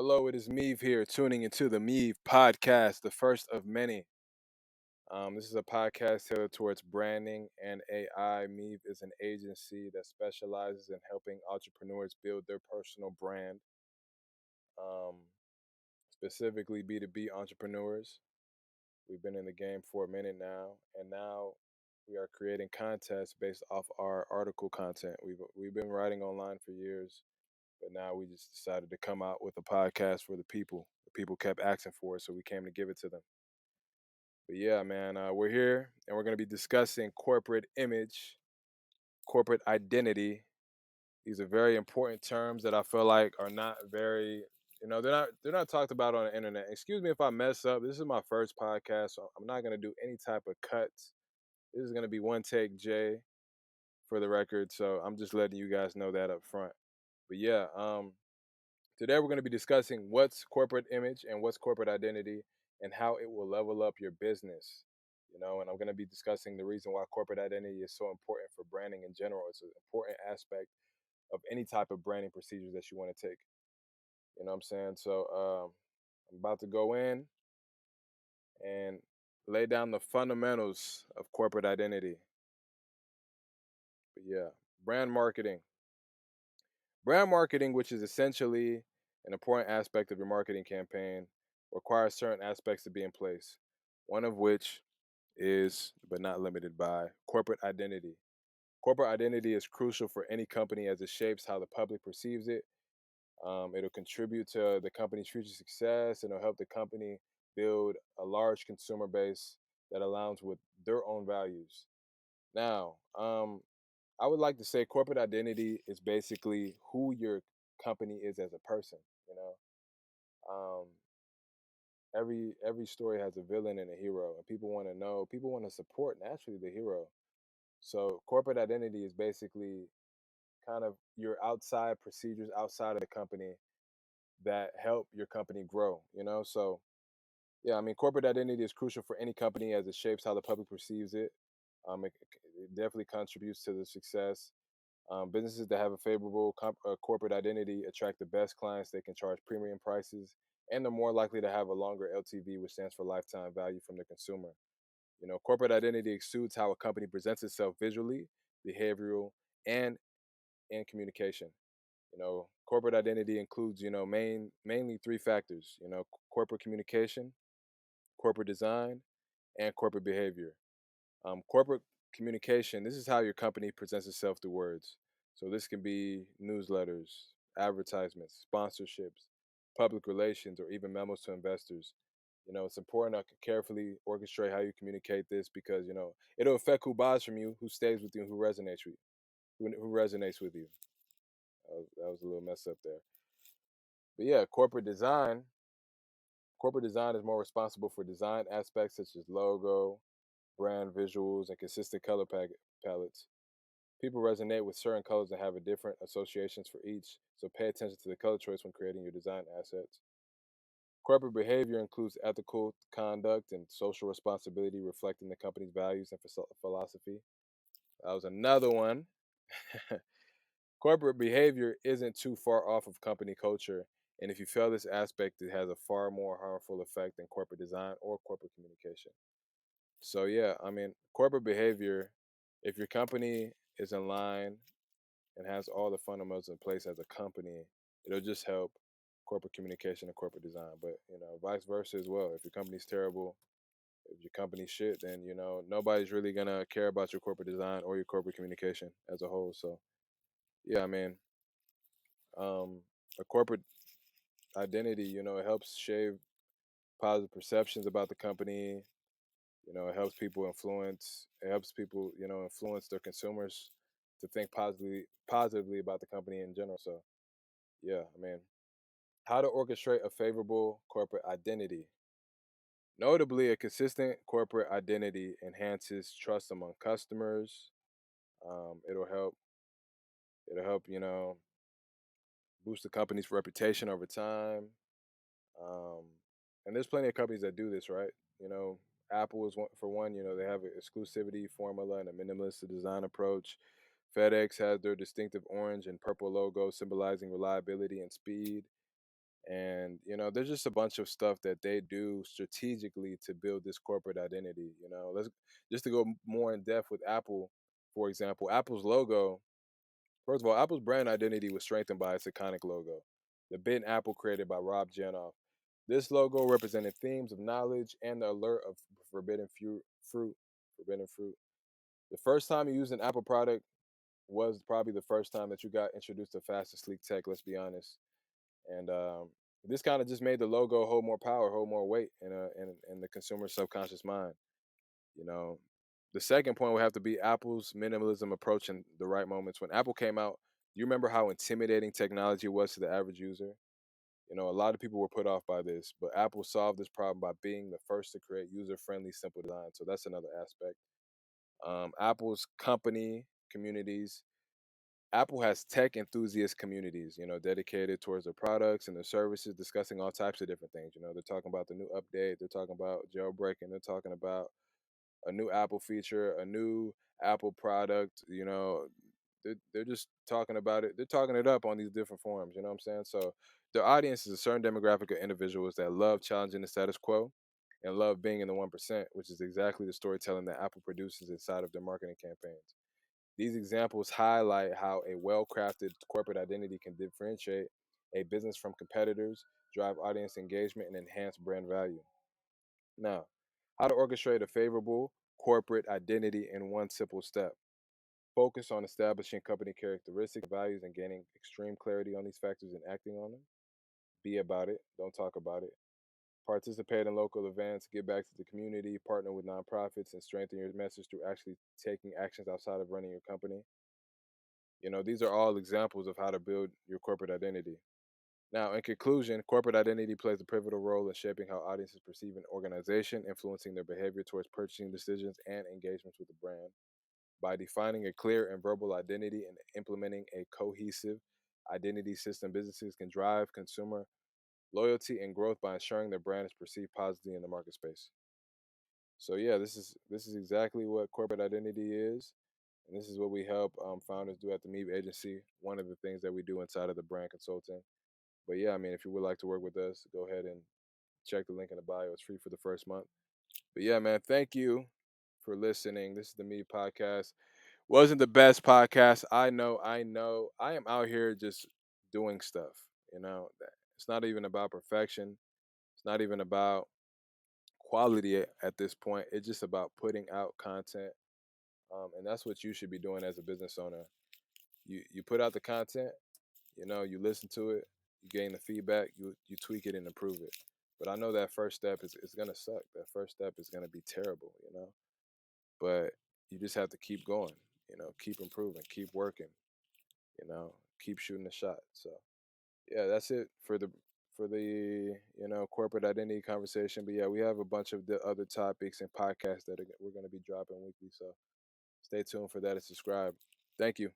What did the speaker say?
Hello, it is MEVE here, tuning into the MEVE podcast, the first of many. This is a podcast tailored towards branding and AI. MEVE is an agency that specializes in helping entrepreneurs build their personal brand, um, specifically B2B entrepreneurs. We've been in the game for a minute now, and now we are creating contests based off our article content. We've been writing online for years, but now we just decided to come out with a podcast for the people. The people kept asking for it, so we came to give it to them. But yeah, man, we're here and we're going to be discussing corporate image, corporate identity. These are very important terms that I feel like are not very, they're not talked about on the internet. Excuse me if I mess up. This is my first podcast, so I'm not going to do any type of cuts. This is going to be one take J for the record, so I'm just letting you guys know that up front. But yeah, today we're going to be discussing what's corporate image and what's corporate identity and how it will level up your business. And I'm going to be discussing the reason why corporate identity is so important for branding in general. It's an important aspect of any type of branding procedures that you want to take. You know what I'm saying? So I'm about to go in and lay down the fundamentals of corporate identity. But yeah, brand marketing. Brand marketing, which is essentially an important aspect of your marketing campaign, requires certain aspects to be in place. One of which is, but not limited by, corporate identity. Corporate identity is crucial for any company as it shapes how the public perceives it. It'll contribute to the company's future success and it'll help the company build a large consumer base that aligns with their own values. Now, I would like to say corporate identity is basically who your company is as a person. You know, um, every story has a villain and a hero, and people want to know, people want to support naturally the hero. So corporate identity is basically kind of your outside procedures outside of the company that help your company grow. So yeah, I mean, corporate identity is crucial for any company as it shapes how the public perceives it. It definitely contributes to the success. Businesses that have a favorable corporate identity attract the best clients. They can charge premium prices, and they're more likely to have a longer LTV, which stands for lifetime value from the consumer. Corporate identity exudes how a company presents itself visually, behavioral, and in communication. Corporate identity includes, mainly three factors. Corporate communication, corporate design, and corporate behavior. Corporate communication, this is how your company presents itself through words. So this can be newsletters, advertisements, sponsorships, public relations, or even memos to investors. It's important to carefully orchestrate how you communicate this because, it'll affect who buys from you, who stays with you, who resonates with you, who resonates with you. That was a little mess up there. But yeah, corporate design is more responsible for design aspects such as logo, brand visuals, and consistent color palettes. People resonate with certain colors and have a different associations for each, so pay attention to the color choice when creating your design assets. Corporate behavior includes ethical conduct and social responsibility, reflecting the company's values and philosophy. That was another one. Corporate behavior isn't too far off of company culture, and if you fail this aspect, it has a far more harmful effect than corporate design or corporate communication. So yeah, I mean, corporate behavior, if your company is in line and has all the fundamentals in place as a company, it'll just help corporate communication and corporate design. But vice versa as well. If your company's terrible, if your company's shit, then nobody's really gonna care about your corporate design or your corporate communication as a whole. So yeah, I mean, um, a corporate identity, it helps shape positive perceptions about the company. It helps people influence. It helps people, influence their consumers to think positively about the company in general. So yeah, I mean, how to orchestrate a favorable corporate identity. Notably, a consistent corporate identity enhances trust among customers. It'll help. It'll help. Boost the company's reputation over time. Um, and there's plenty of companies that do this, right? You know, Apple is one for one. They have an exclusivity formula and a minimalist design approach. FedEx has their distinctive orange and purple logo symbolizing reliability and speed. And there's just a bunch of stuff that they do strategically to build this corporate identity. Let's just to go more in depth with Apple, for example. Apple's logo, first of all, Apple's brand identity was strengthened by its iconic logo, the bitten apple created by Rob Janoff. This logo represented themes of knowledge and the alert of fruit, forbidden fruit. The first time you used an Apple product was probably the first time that you got introduced to fast and sleek tech. Let's be honest. And this kind of just made the logo hold more power, hold more weight in the consumer's subconscious mind. You know, the second point would have to be Apple's minimalism approach in the right moments. When Apple came out, you remember how intimidating technology was to the average user? A lot of people were put off by this, but Apple solved this problem by being the first to create user-friendly, simple design. So that's another aspect. Apple's company communities. Apple has tech enthusiast communities, dedicated towards their products and their services, discussing all types of different things. They're talking about the new update, they're talking about jailbreaking, they're talking about a new Apple feature, a new Apple product. They're just talking about it. They're talking it up on these different forums. You know what I'm saying? So their audience is a certain demographic of individuals that love challenging the status quo and love being in the 1%, which is exactly the storytelling that Apple produces inside of their marketing campaigns. These examples highlight how a well crafted corporate identity can differentiate a business from competitors, drive audience engagement, and enhance brand value. Now, how to orchestrate a favorable corporate identity in one simple step. Focus on establishing company characteristics, values, and gaining extreme clarity on these factors and acting on them. Be about it, don't talk about it. Participate in local events, give back to the community, partner with nonprofits, and strengthen your message through actually taking actions outside of running your company. These are all examples of how to build your corporate identity. Now, in conclusion, corporate identity plays a pivotal role in shaping how audiences perceive an organization, influencing their behavior towards purchasing decisions and engagements with the brand. By defining a clear and verbal identity and implementing a cohesive identity system, businesses can drive consumer loyalty and growth by ensuring their brand is perceived positively in the market space. So yeah, this is exactly what corporate identity is, and this is what we help founders do at the MEVE agency. One of the things that we do inside of the brand consulting. But yeah, I mean, if you would like to work with us, go ahead and check the link in the bio. It's free for the first month. But yeah, man, thank you for listening. This is the MEVE podcast. Wasn't the best podcast. I know. I know. I am out here just doing stuff. It's not even about perfection. It's not even about quality at this point. It's just about putting out content, and that's what you should be doing as a business owner. You put out the content. You listen to it, you gain the feedback, you tweak it and improve it. But I know that first step is gonna suck. That first step is gonna be terrible. But you just have to keep going. Keep improving, keep working. Keep shooting the shot. So yeah, that's it for the corporate identity conversation. But yeah, we have a bunch of the other topics and podcasts that we're gonna be dropping weekly. So stay tuned for that and subscribe. Thank you.